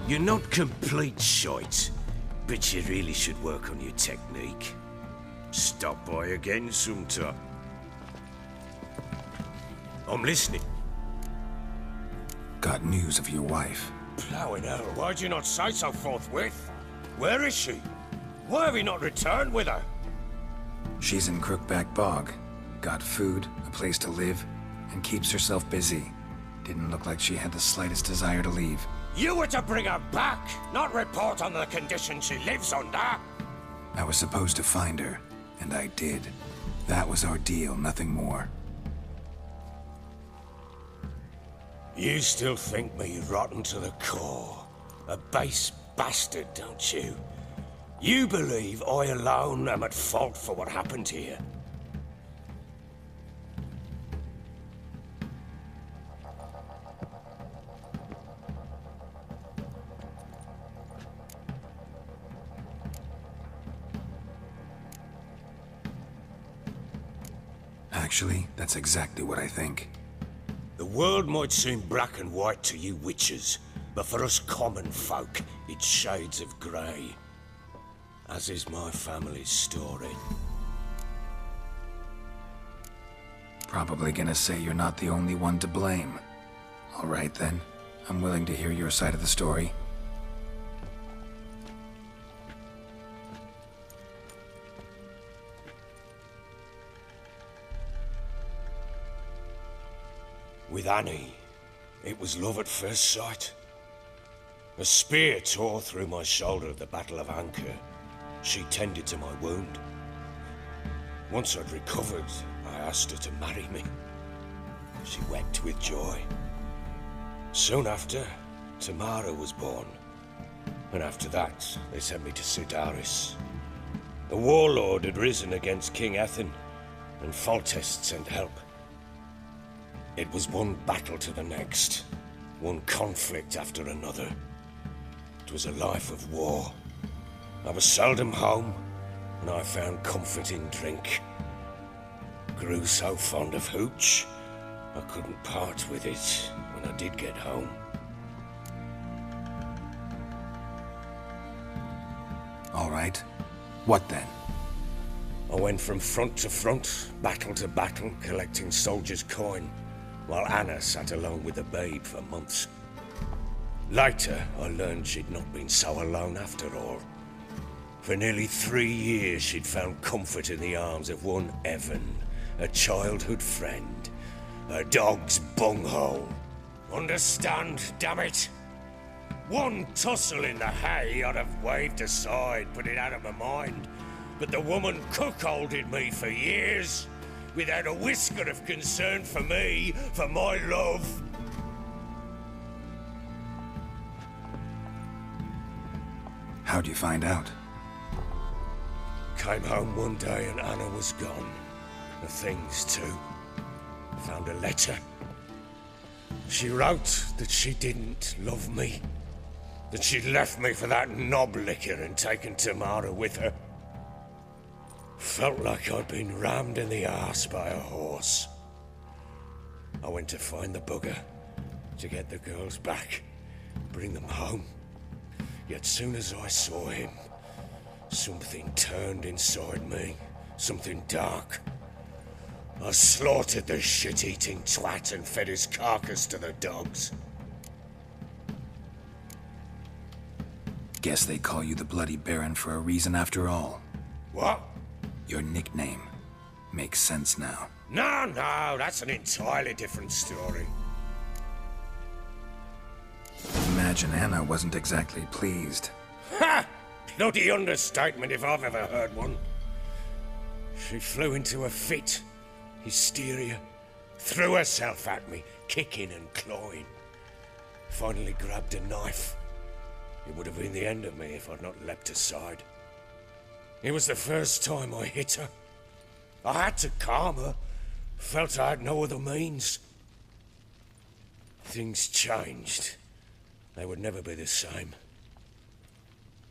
You're not complete shite, but you really should work on your technique. Stop by again sometime. I'm listening. Got news of your wife. Plowing hell, why'd you not say so forthwith? Where is she? Why have you not returned with her? She's in Crookback Bog. Got food, a place to live, and keeps herself busy. Didn't look like she had the slightest desire to leave. You were to bring her back, not report on the conditions she lives under. I was supposed to find her, and I did. That was our deal, nothing more. You still think me rotten to the core. A base bastard, don't you? You believe I alone am at fault for what happened here. Actually, that's exactly what I think. The world might seem black and white to you witches, but for us common folk, it's shades of grey. As is my family's story. Probably gonna say you're not the only one to blame. All right then, I'm willing to hear your side of the story. With Annie, it was love at first sight. A spear tore through my shoulder at the Battle of Anchor. She tended to my wound. Once I'd recovered, I asked her to marry me. She wept with joy. Soon after, Tamara was born. And after that, they sent me to Cidaris. The warlord had risen against King Ethan, and Foltest sent help. It was one battle to the next, one conflict after another. It was a life of war. I was seldom home, and I found comfort in drink. Grew so fond of hooch, I couldn't part with it when I did get home. All right. What then? I went from front to front, battle to battle, collecting soldiers' coin, while Anna sat alone with the babe for months. Later, I learned she'd not been so alone after all. For nearly 3 years, she'd found comfort in the arms of one Evan, a childhood friend, a dog's bunghole. Understand, damn it? One tussle in the hay I'd have waved aside, put it out of my mind. But the woman cuckolded me for years, without a whisker of concern for me, for my love. How'd you find out? Came home one day and Anna was gone. The things too. Found a letter. She wrote that she didn't love me. That she'd left me for that knob licker and taken Tamara with her. Felt like I'd been rammed in the arse by a horse. I went to find the bugger, to get the girls back, bring them home. Yet soon as I saw him, something turned inside me, something dark. I slaughtered the shit-eating twat and fed his carcass to the dogs. Guess they call you the Bloody Baron for a reason after all. What? Your nickname. Makes sense now. No, that's an entirely different story. Imagine Anna wasn't exactly pleased. Ha! Bloody understatement if I've ever heard one. She flew into a fit. Hysteria. Threw herself at me, kicking and clawing. Finally grabbed a knife. It would have been the end of me if I'd not leapt aside. It was the first time I hit her. I had to calm her. Felt I had no other means. Things changed. They would never be the same.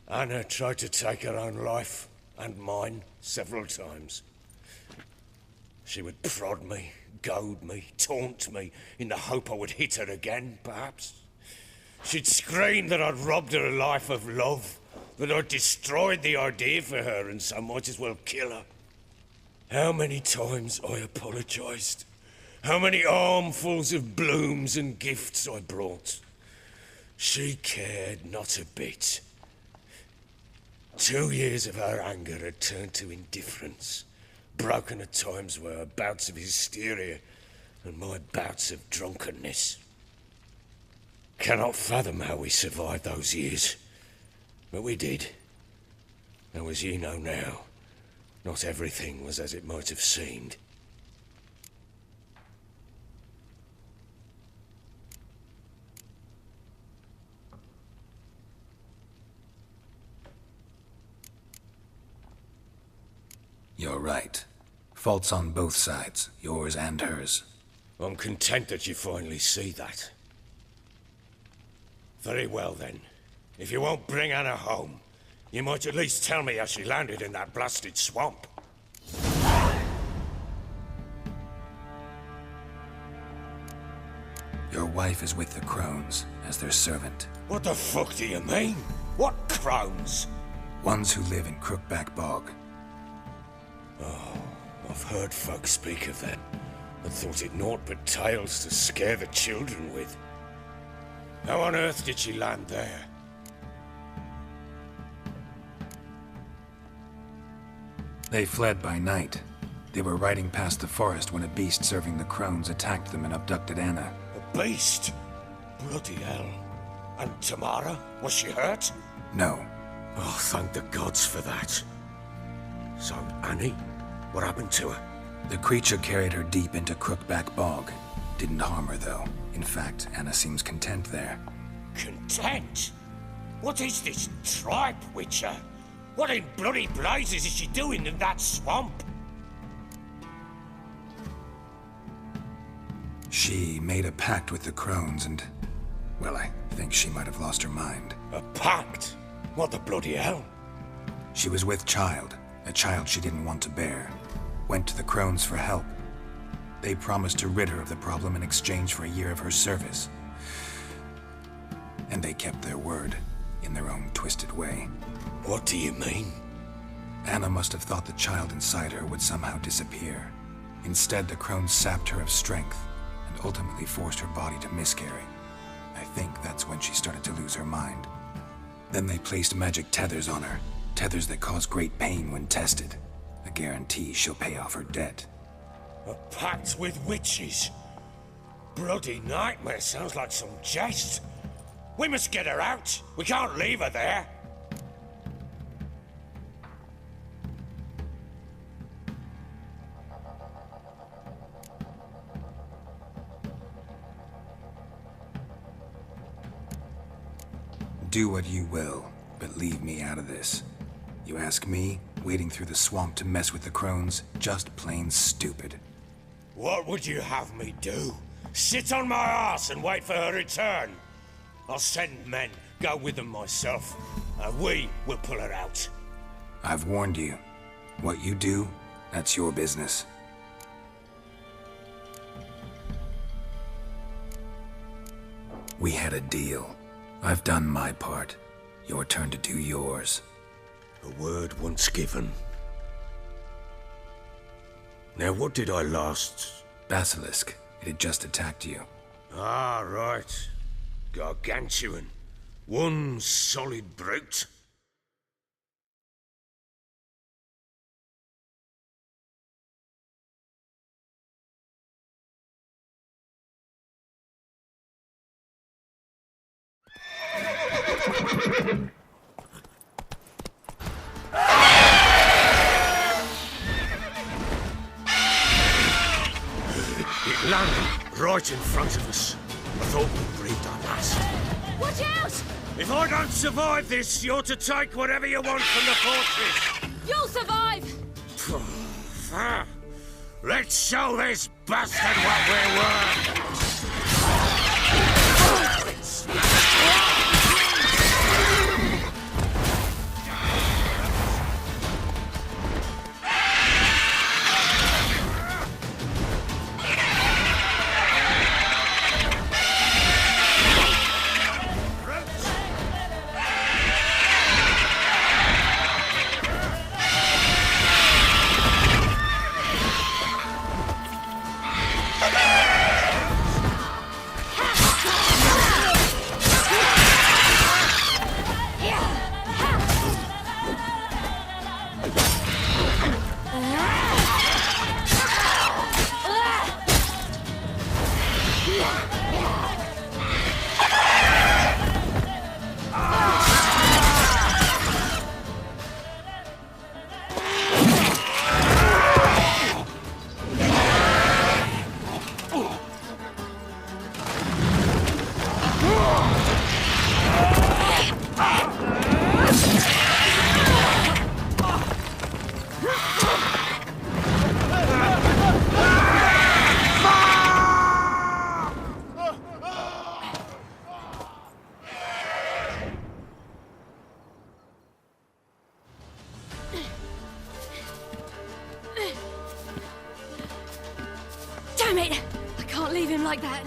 Anna tried to take her own life, and mine, several times. She would prod me, goad me, taunt me, in the hope I would hit her again, perhaps. She'd scream that I'd robbed her life of love, that I'd destroyed the idea for her and so might as well kill her. How many times I apologised. How many armfuls of blooms and gifts I brought. She cared not a bit. 2 years of her anger had turned to indifference, broken at times by her bouts of hysteria and my bouts of drunkenness. Cannot fathom how we survived those years, but we did. Though as ye know now, not everything was as it might have seemed. You're right. Faults on both sides, yours and hers. I'm content that you finally see that. Very well then. If you won't bring Anna home, you might at least tell me how she landed in that blasted swamp. Your wife is with the Crones, as their servant. What the fuck do you mean? What Crones? Ones who live in Crookback Bog. I've heard folk speak of them, and thought it naught but tales to scare the children with. How on earth did she land there? They fled by night. They were riding past the forest when a beast serving the Crones attacked them and abducted Anna. A beast? Bloody hell. And Tamara? Was she hurt? No. Oh, thank the gods for that. So, Annie? What happened to her? The creature carried her deep into Crookback Bog. Didn't harm her, though. In fact, Anna seems content there. Content? What is this tripe, Witcher? What in bloody blazes is she doing in that swamp? She made a pact with the Crones and... well, I think she might have lost her mind. A pact? What the bloody hell? She was with child, a child she didn't want to bear. Went to the Crones for help. They promised to rid her of the problem in exchange for a year of her service. And they kept their word, in their own twisted way. What do you mean? Anna must have thought the child inside her would somehow disappear. Instead, the Crones sapped her of strength, and ultimately forced her body to miscarry. I think that's when she started to lose her mind. Then they placed magic tethers on her, tethers that cause great pain when tested. A guarantee she'll pay off her debt. A pact with witches? Bloody nightmare, sounds like some jest. We must get her out. We can't leave her there. Do what you will, but leave me out of this. You ask me, wading through the swamp to mess with the Crones, just plain stupid. What would you have me do? Sit on my ass and wait for her return? I'll send men, go with them myself, and we will pull her out. I've warned you. What you do, that's your business. We had a deal. I've done my part. Your turn to do yours. A word once given. Now, what did I last... Basilisk. It had just attacked you. Ah, right. Gargantuan. One solid brute. It landed right in front of us. I thought we'd breathed our last. Watch out! If I don't survive this, you're to take whatever you want from the fortress. You'll survive! Let's show this bastard what we're worth. Damn it! I can't leave him like that.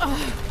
Oh.